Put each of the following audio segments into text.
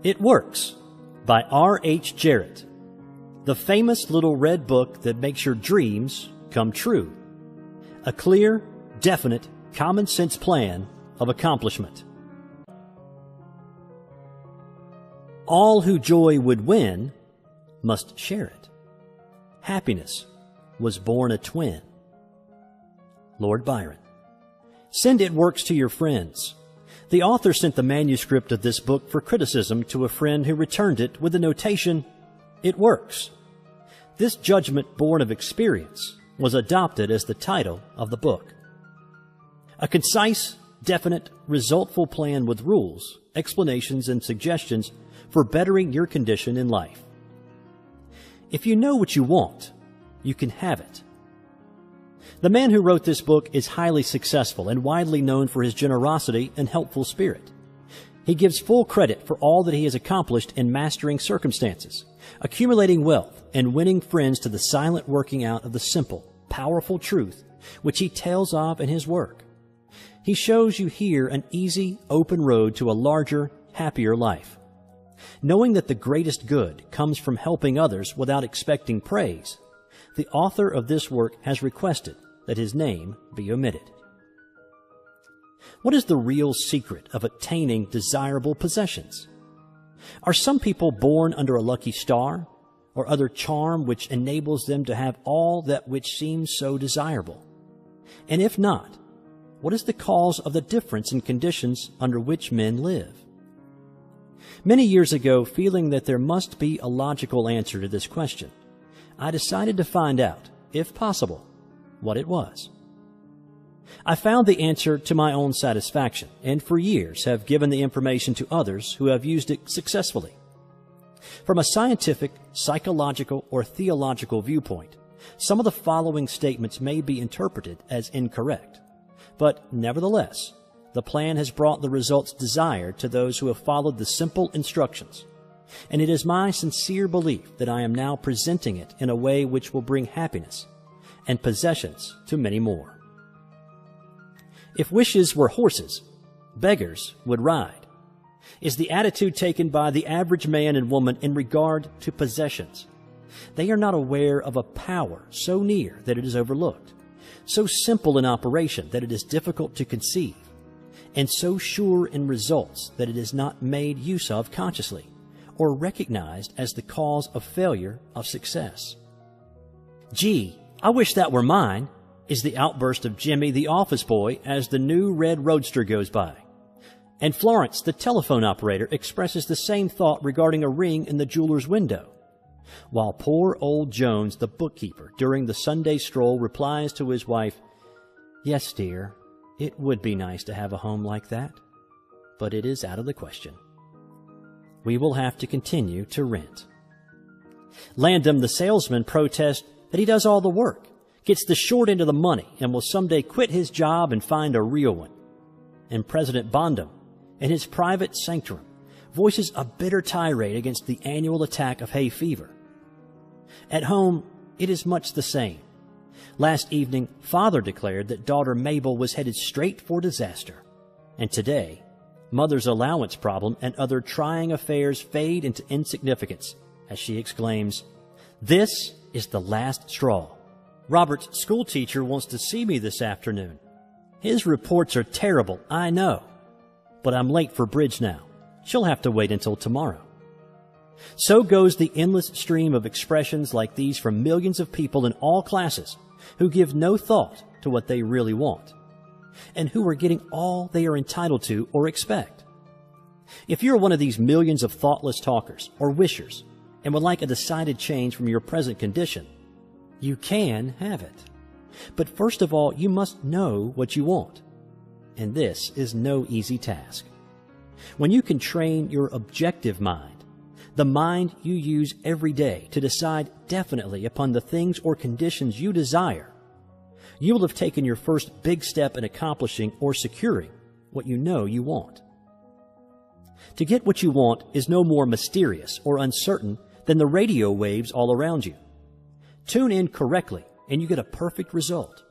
It Works by R.H.J. The famous little red book that makes your dreams come true. A clear, definite, common sense plan of accomplishment. All who joy would win must share it. Happiness was born a twin. Lord Byron. Send It Works to your friends. The author sent the manuscript of this book for criticism to a friend who returned it with the notation, "It works." This judgment born of experience was adopted as the title of the book. A concise, definite, resultful plan with rules, explanations, and suggestions for bettering your condition in life. If you know what you want, you can have it. The man who wrote this book is highly successful and widely known for his generosity and helpful spirit. He gives full credit for all that he has accomplished in mastering circumstances, accumulating wealth, and winning friends to the silent working out of the simple, powerful truth which he tells of in his work. He shows you here an easy, open road to a larger, happier life. Knowing that the greatest good comes from helping others without expecting praise, the author of this work has requested that his name be omitted. What is the real secret of attaining desirable possessions? Are some people born under a lucky star, or other charm which enables them to have all that which seems so desirable? And if not, what is the cause of the difference in conditions under which men live? Many years ago, feeling that there must be a logical answer to this question, I decided to find out, if possible, what it was. I found the answer to my own satisfaction, and for years have given the information to others who have used it successfully. From a scientific, psychological, or theological viewpoint, some of the following statements may be interpreted as incorrect, but nevertheless, the plan has brought the results desired to those who have followed the simple instructions, and it is my sincere belief that I am now presenting it in a way which will bring happiness and possessions to many more. If wishes were horses, beggars would ride, is the attitude taken by the average man and woman in regard to possessions. They are not aware of a power so near that it is overlooked, so simple in operation that it is difficult to conceive, and so sure in results that it is not made use of consciously or recognized as the cause of failure of success. Gee, I wish that were mine, is the outburst of Jimmy the office boy as the new red roadster goes by. And Florence, the telephone operator, expresses the same thought regarding a ring in the jeweler's window, while poor old Jones, the bookkeeper, during the Sunday stroll replies to his wife, "Yes, dear, it would be nice to have a home like that, but it is out of the question. We will have to continue to rent." Landum, the salesman, protests that he does all the work, gets the short end of the money, and will someday quit his job and find a real one. And President Bondum, in his private sanctum, voices a bitter tirade against the annual attack of hay fever. At home, it is much the same. Last evening, father declared that daughter Mabel was headed straight for disaster. And today, mother's allowance problem and other trying affairs fade into insignificance as she exclaims, "This is the last straw. Robert's schoolteacher wants to see me this afternoon. His reports are terrible, I know. But I'm late for bridge now. She'll have to wait until tomorrow." So goes the endless stream of expressions like these from millions of people in all classes who give no thought to what they really want, and who are getting all they are entitled to or expect. If you're one of these millions of thoughtless talkers or wishers and would like a decided change from your present condition, you can have it. But first of all, you must know what you want. And this is no easy task. When you can train your objective mind, the mind you use every day to decide definitely upon the things or conditions you desire, you will have taken your first big step in accomplishing or securing what you know you want. To get what you want is no more mysterious or uncertain than the radio waves all around you. Tune in correctly and you get a perfect result.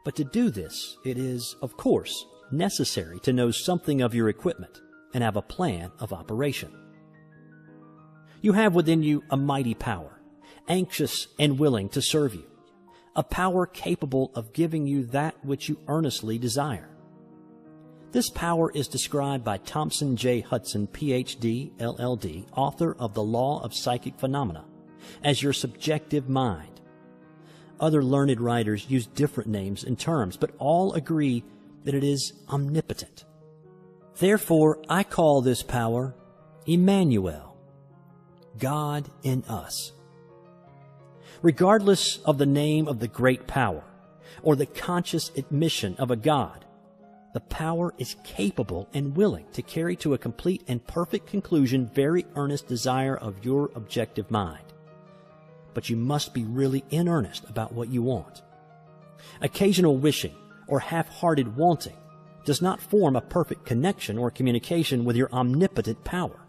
But to do this, it is, of course, necessary to know something of your equipment and have a plan of operation. You have within you a mighty power, anxious and willing to serve you, a power capable of giving you that which you earnestly desire. This power is described by Thompson J. Hudson, Ph.D., LL.D., author of The Law of Psychic Phenomena, as your subjective mind. Other learned writers use different names and terms, but all agree that it is omnipotent. Therefore, I call this power Emmanuel, God in us. Regardless of the name of the great power or the conscious admission of a God, the power is capable and willing to carry to a complete and perfect conclusion very earnest desire of your objective mind. But you must be really in earnest about what you want. Occasional wishing or half-hearted wanting does not form a perfect connection or communication with your omnipotent power.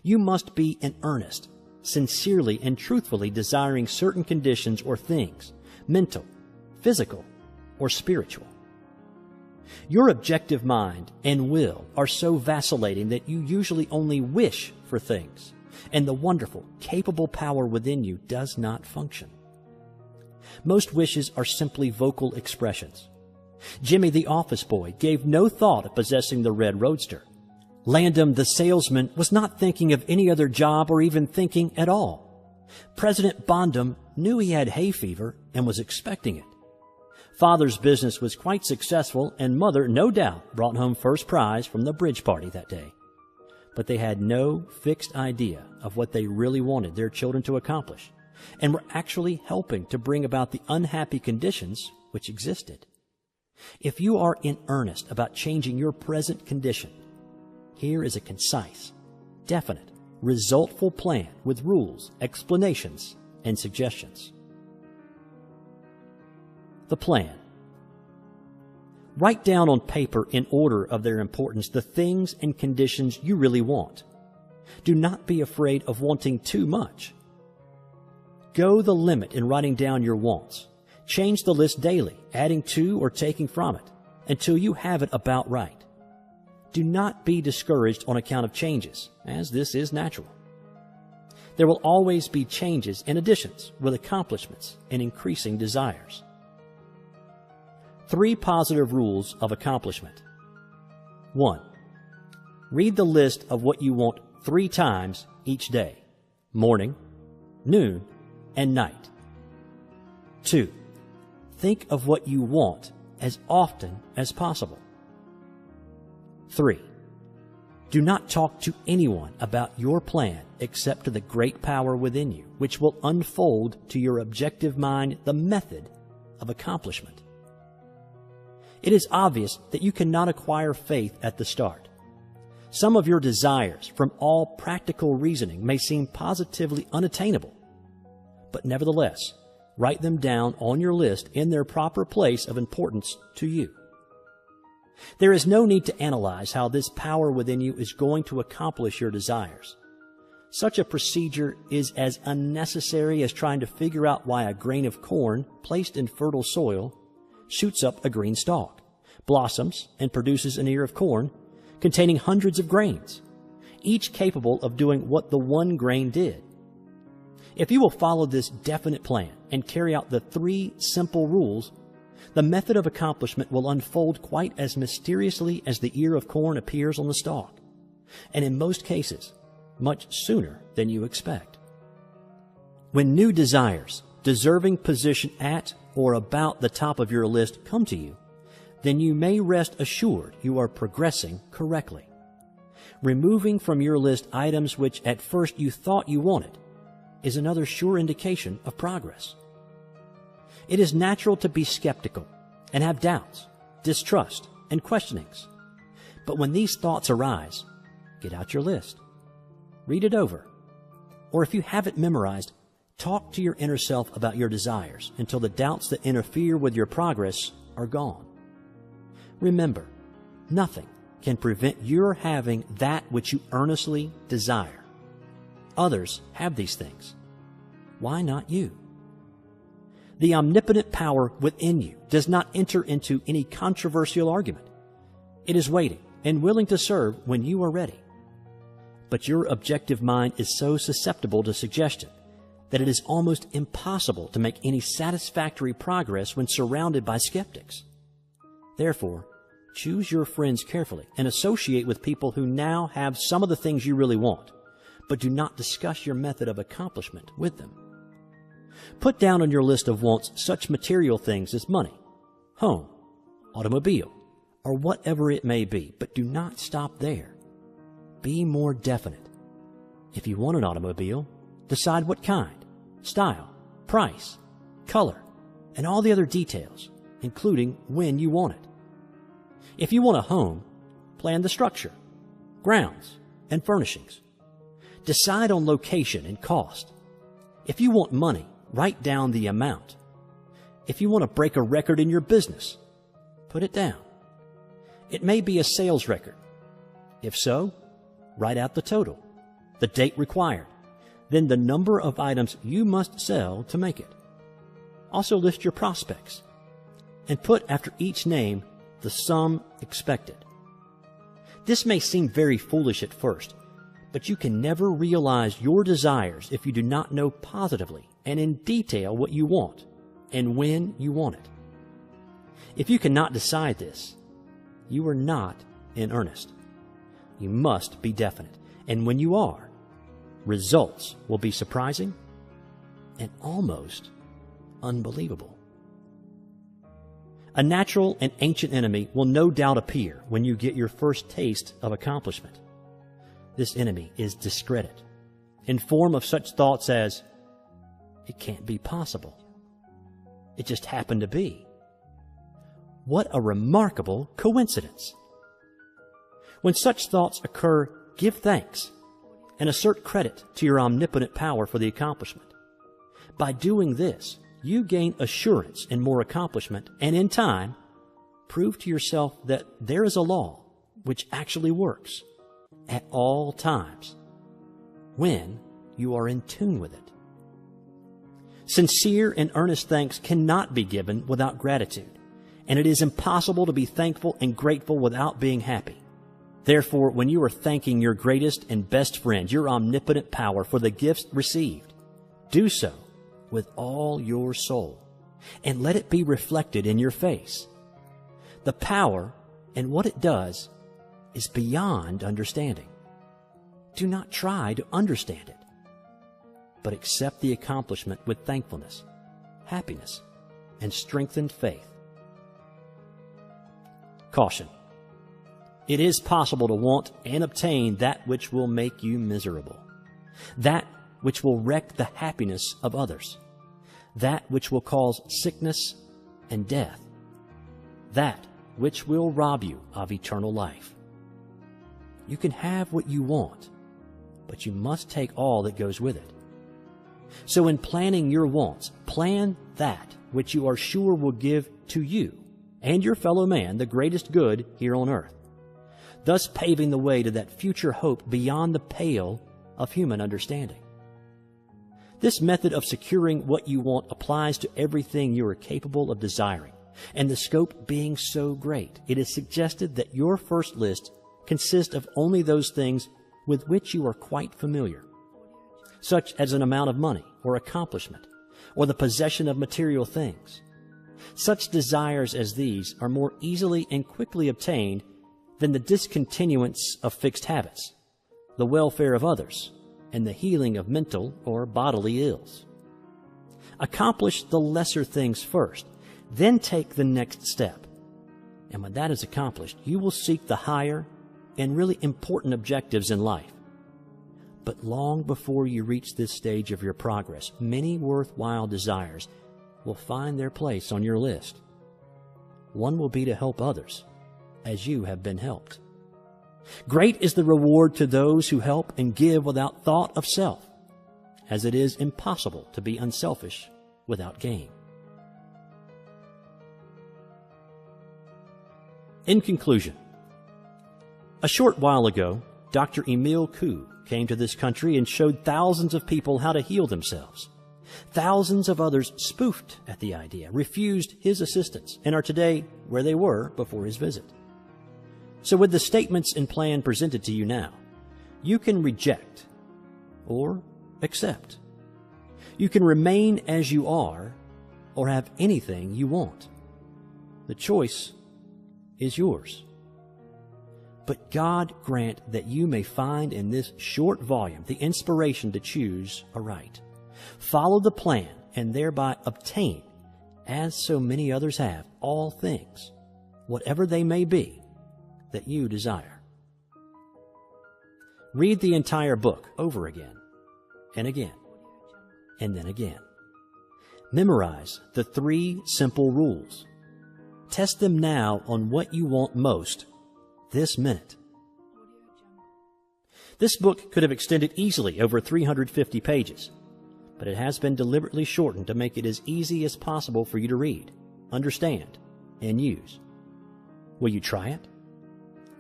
You must be in earnest, sincerely and truthfully desiring certain conditions or things, mental, physical, or spiritual. Your objective mind and will are so vacillating that you usually only wish for things, and the wonderful, capable power within you does not function. Most wishes are simply vocal expressions. Jimmy the office boy gave no thought of possessing the red roadster. Landon the salesman was not thinking of any other job or even thinking at all. President Bondum knew he had hay fever and was expecting it. Father's business was quite successful, and Mother, no doubt, brought home first prize from the bridge party that day. But they had no fixed idea of what they really wanted their children to accomplish, and were actually helping to bring about the unhappy conditions which existed. If you are in earnest about changing your present condition, here is a concise, definite, resultful plan with rules, explanations, and suggestions. The plan. Write down on paper in order of their importance the things and conditions you really want. Do not be afraid of wanting too much. Go the limit in writing down your wants. Change the list daily, adding to or taking from it, until you have it about right. Do not be discouraged on account of changes, as this is natural. There will always be changes and additions with accomplishments and increasing desires. 3 positive rules of accomplishment. 1. Read the list of what you want 3 times each day, morning, noon, and night. 2. Think of what you want as often as possible. 3. Do not talk to anyone about your plan except to the great power within you, which will unfold to your objective mind the method of accomplishment. It is obvious that you cannot acquire faith at the start. Some of your desires, from all practical reasoning, may seem positively unattainable. But nevertheless, write them down on your list in their proper place of importance to you. There is no need to analyze how this power within you is going to accomplish your desires. Such a procedure is as unnecessary as trying to figure out why a grain of corn placed in fertile soil shoots up a green stalk, blossoms, and produces an ear of corn containing hundreds of grains, each capable of doing what the one grain did. If you will follow this definite plan and carry out the 3 simple rules, the method of accomplishment will unfold quite as mysteriously as the ear of corn appears on the stalk, and in most cases, much sooner than you expect. When new desires, deserving position at or about the top of your list come to you, then you may rest assured you are progressing correctly. Removing from your list items which at first you thought you wanted is another sure indication of progress. It is natural to be skeptical and have doubts, distrust, and questionings. But when these thoughts arise, get out your list. Read it over. Or if you have it memorized, talk to your inner self about your desires until the doubts that interfere with your progress are gone. Remember, nothing can prevent your having that which you earnestly desire. Others have these things. Why not you? The omnipotent power within you does not enter into any controversial argument. It is waiting and willing to serve when you are ready. but your objective mind is so susceptible to suggestion that it is almost impossible to make any satisfactory progress when surrounded by skeptics. Therefore, choose your friends carefully and associate with people who now have some of the things you really want, but do not discuss your method of accomplishment with them. Put down on your list of wants such material things as money, home, automobile, or whatever it may be, but do not stop there. Be more definite. If you want an automobile, decide what kind, style, price, color, and all the other details, including when you want it. If you want a home, plan the structure, grounds, and furnishings. Decide on location and cost. If you want money, write down the amount. If you want to break a record in your business, put it down. It may be a sales record. If so, write out the total, the date required, then the number of items you must sell to make it. Also list your prospects and put after each name the sum expected. This may seem very foolish at first, but you can never realize your desires if you do not know positively and in detail what you want and when you want it. If you cannot decide this, you are not in earnest. You must be definite, and when you are, results will be surprising and almost unbelievable. A natural and ancient enemy will no doubt appear when you get your first taste of accomplishment. This enemy is discredit, in form of such thoughts as, it can't be possible. It just happened to be. What a remarkable coincidence! When such thoughts occur, give thanks and assert credit to your omnipotent power for the accomplishment. By doing this, you gain assurance and more accomplishment, and in time, prove to yourself that there is a law which actually works at all times when you are in tune with it. Sincere and earnest thanks cannot be given without gratitude, and it is impossible to be thankful and grateful without being happy. Therefore, when you are thanking your greatest and best friend, your omnipotent power, for the gifts received, do so with all your soul, and let it be reflected in your face. The power and what it does is beyond understanding. Do not try to understand it, but accept the accomplishment with thankfulness, happiness, and strengthened faith. Caution. It is possible to want and obtain that which will make you miserable, that which will wreck the happiness of others, that which will cause sickness and death, that which will rob you of eternal life. You can have what you want, but you must take all that goes with it. So in planning your wants, plan that which you are sure will give to you and your fellow man the greatest good here on earth, thus paving the way to that future hope beyond the pale of human understanding. This method of securing what you want applies to everything you are capable of desiring, and the scope being so great, it is suggested that your first list consist of only those things with which you are quite familiar, such as an amount of money or accomplishment, or the possession of material things. Such desires as these are more easily and quickly obtained than the discontinuance of fixed habits, the welfare of others, and the healing of mental or bodily ills. Accomplish the lesser things first, then take the next step. And when that is accomplished, you will seek the higher and really important objectives in life. But long before you reach this stage of your progress, many worthwhile desires will find their place on your list. One will be to help others as you have been helped. Great is the reward to those who help and give without thought of self, as it is impossible to be unselfish without gain. In conclusion, a short while ago, Dr. Emil Koo came to this country and showed thousands of people how to heal themselves. Thousands of others spoofed at the idea, refused his assistance, and are today where they were before his visit. So with the statements and plan presented to you now, You can reject or accept. You can remain as you are or have anything you want. The choice is yours. But God grant that you may find in this short volume the inspiration to choose aright. Follow the plan and thereby obtain, as so many others have, all things, whatever they may be, that you desire. Read the entire book over again and again and then again. Memorize the 3 simple rules. Test them now on what you want most this minute. This book could have extended easily over 350 pages, but it has been deliberately shortened to make it as easy as possible for you to read, understand, and use. Will you try it?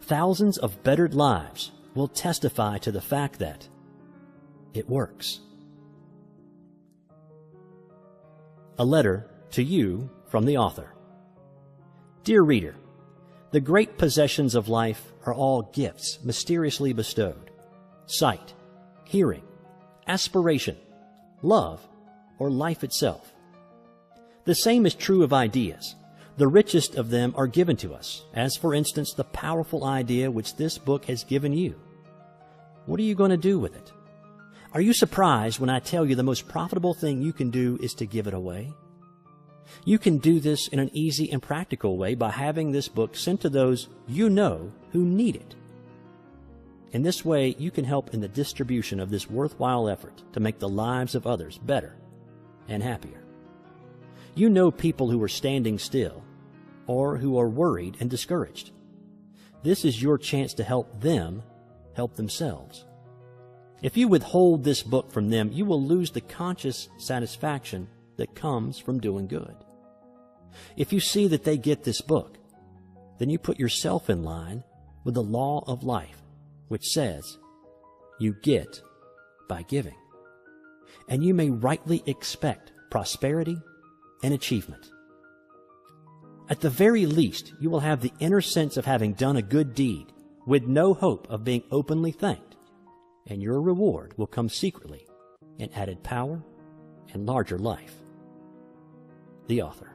Thousands of bettered lives will testify to the fact that it works. A letter to you from the author. Dear reader, the great possessions of life are all gifts mysteriously bestowed. Sight, hearing, aspiration, love, or life itself. The same is true of ideas. The richest of them are given to us, as for instance the powerful idea which this book has given you. What are you going to do with it? Are you surprised when I tell you the most profitable thing you can do is to give it away? You can do this in an easy and practical way by having this book sent to those you know who need it. In this way, you can help in the distribution of this worthwhile effort to make the lives of others better and happier. You know people who are standing still or who are worried and discouraged. This is your chance to help them help themselves. If you withhold this book from them, you will lose the conscious satisfaction that comes from doing good. If you see that they get this book, then you put yourself in line with the law of life, which says you get by giving. And you may rightly expect prosperity and achievement. At the very least, you will have the inner sense of having done a good deed with no hope of being openly thanked, and your reward will come secretly in added power and larger life. The author.